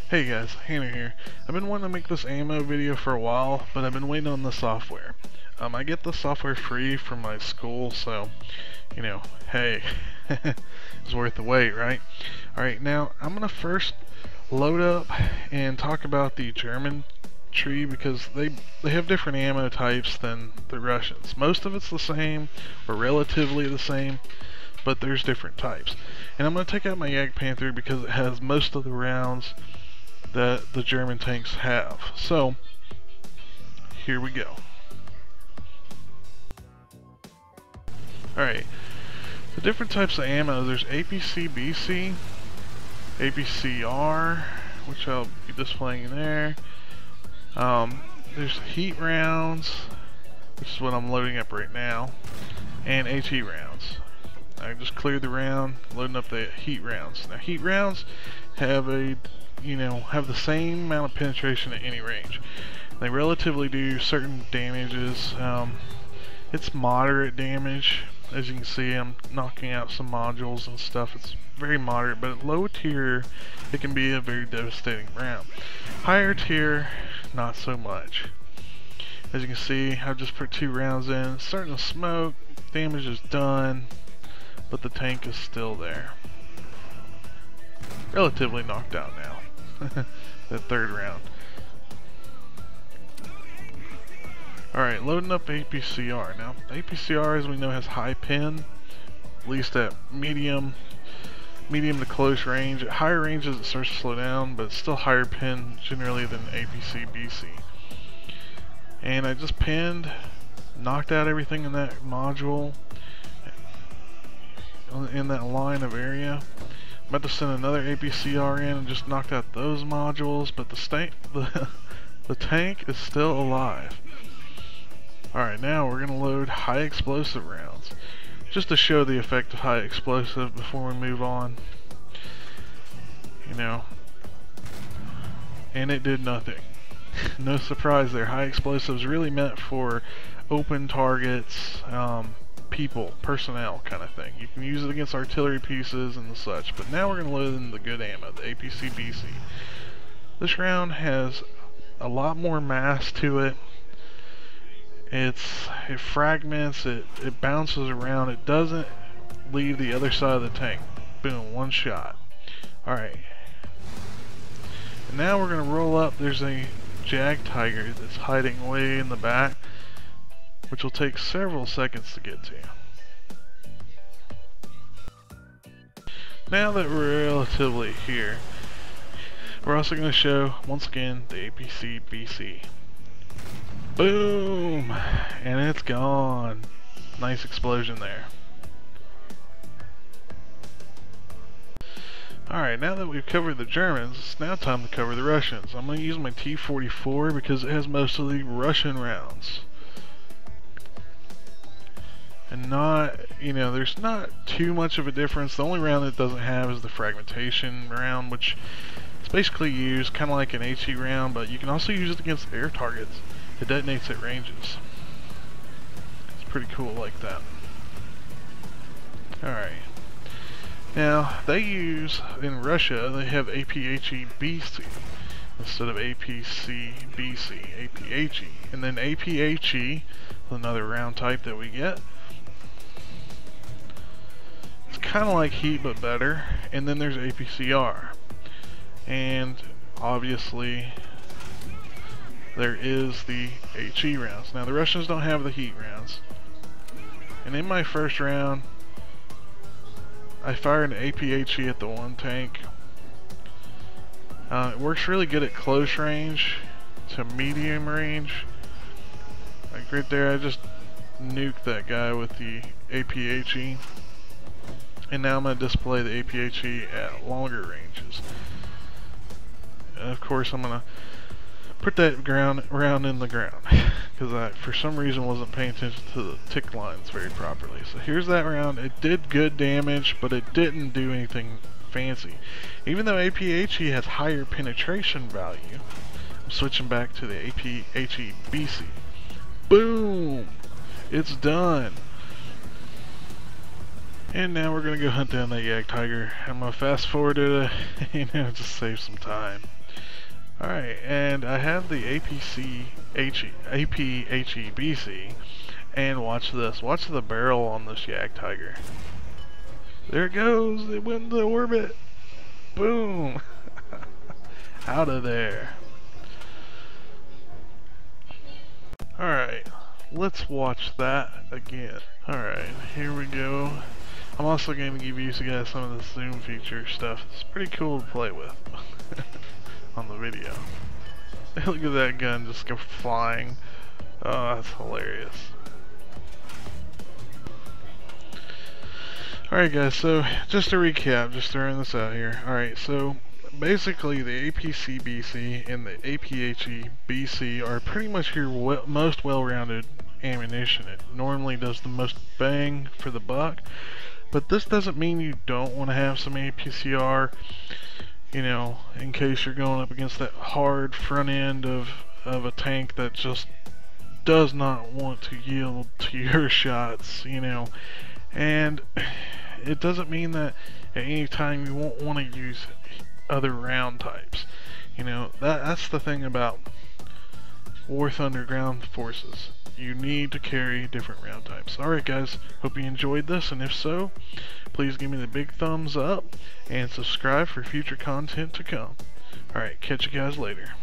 Hey guys, Hanor here. I've been wanting to make this ammo video for a while, but I've been waiting on the software. I get the software free from my school, so, you know, hey, it's worth the wait, right? Alright, now, I'm gonna first load up and talk about the German tree because they have different ammo types than the Russians. Most of it's the same, or relatively the same, but there's different types. And I'm going to take out my Jagdpanther because it has most of the rounds that the German tanks have. So, here we go. Alright, the different types of ammo, there's APC BC, APCR, which I'll be displaying there. There's heat rounds, which is what I'm loading up right now, and HE rounds. I just cleared the round, loading up the heat rounds. Now heat rounds have have the same amount of penetration at any range. They relatively do certain damages. It's moderate damage. As you can see, I'm knocking out some modules and stuff. It's very moderate, but at low tier, it can be a very devastating round. Higher tier, not so much. As you can see, I've just put 2 rounds in. It's starting to smoke. Damage is done, but the tank is still there. Relatively knocked out now. That third round. Alright, loading up APCR. Now, APCR, as we know, has high pen, at least at medium to close range. At higher ranges, it starts to slow down, but it's still higher pen generally than APC BC. And I just pinned, knocked out everything in that module, in that line of area. I'm about to send another APCR in and just knocked out those modules, but the tank is still alive. Alright, now we're going to load high explosive rounds, just to show the effect of high explosive before we move on. And it did nothing. No surprise there. High explosives really meant for open targets, personnel kind of thing. You can use it against artillery pieces and the such, but now we're going to load in the good ammo, the APC BC. This round has a lot more mass to it. It fragments, it bounces around, it doesn't leave the other side of the tank. Boom, one shot. Alright. And now we're going to roll up. There's a Jag Tiger that's hiding way in the back, which will take several seconds to get to. Now that we're relatively here, we're also going to show, once again, the APC BC. Boom! And it's gone. Nice explosion there. Alright, now that we've covered the Germans, it's now time to cover the Russians. I'm going to use my T-44 because it has most of the Russian rounds. And there's not too much of a difference. The only round it doesn't have is the fragmentation round, which is basically used kind of like an HE round, but you can also use it against air targets. It detonates at ranges. It's pretty cool like that. Alright. Now, they use, in Russia, they have APHE BC instead of APC BC, APHE. And then APHE, another round type that we get. It's kind of like heat but better. And then there's APCR. And obviously there is the HE rounds. Now the Russians don't have the heat rounds. And in my first round, I fired an APHE at the one tank. It works really good at close range to medium range. Like right there, I just nuked that guy with the APHE. And now I'm going to display the APHE at longer ranges. And of course I'm going to put that round in the ground because I, for some reason, wasn't paying attention to the tick lines very properly. So here's that round. It did good damage, but it didn't do anything fancy. Even though APHE has higher penetration value, I'm switching back to the APHE BC. Boom! It's done. And now we're gonna go hunt down that Yak Tiger. I'm gonna fast forward it, just save some time. Alright, and I have the APHEBC, and watch this. Watch the barrel on this Yak Tiger. There it goes. It went into orbit. Boom. Out of there. Alright, let's watch that again. Alright, here we go. I'm also going to give you guys some of the zoom feature stuff. It's pretty cool to play with on the video. Look at that gun just go flying. Oh, that's hilarious. Alright guys, so just to recap, just throwing this out here. Alright, so basically the APC-BC and the APHE-BC are pretty much your most well-rounded ammunition. It normally does the most bang for the buck, but this doesn't mean you don't want to have some APCR, you know, in case you're going up against that hard front end of a tank that just does not want to yield to your shots, you know. And it doesn't mean that at any time you won't want to use other round types. You know, that's the thing about War Thunder ground forces. You need to carry different round types. Alright guys, hope you enjoyed this, and if so, please give me the big thumbs up and subscribe for future content to come. Alright, catch you guys later.